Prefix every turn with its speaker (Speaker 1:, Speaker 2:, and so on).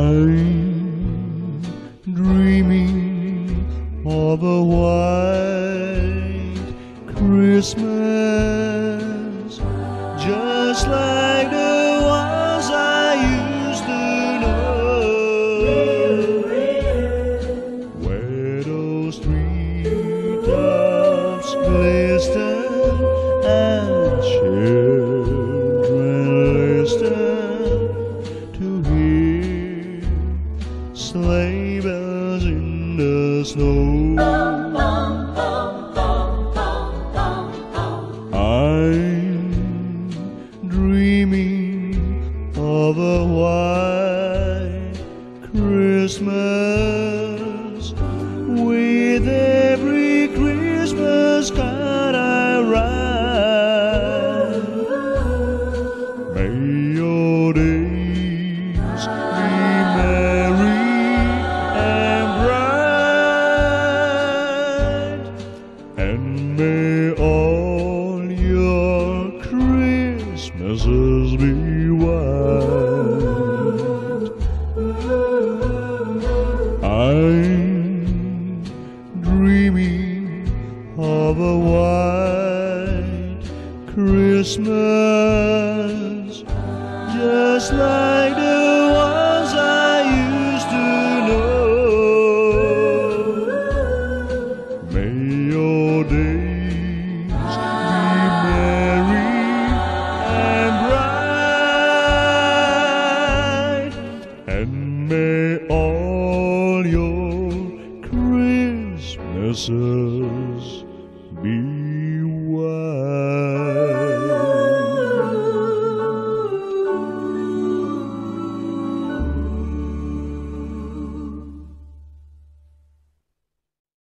Speaker 1: I'm dreaming of a white Christmas, just like the ones I used to know, where those treetops glisten and children listen to hear sleigh bells in the snow. I'm dreaming of a white Christmas, with every Christmas card I write. May your days be merry and bright, and may all your Christmases be white. I'm dreaming of a white Christmas, just like the ones I used to know. May your days be merry and bright, and may all your Christmases be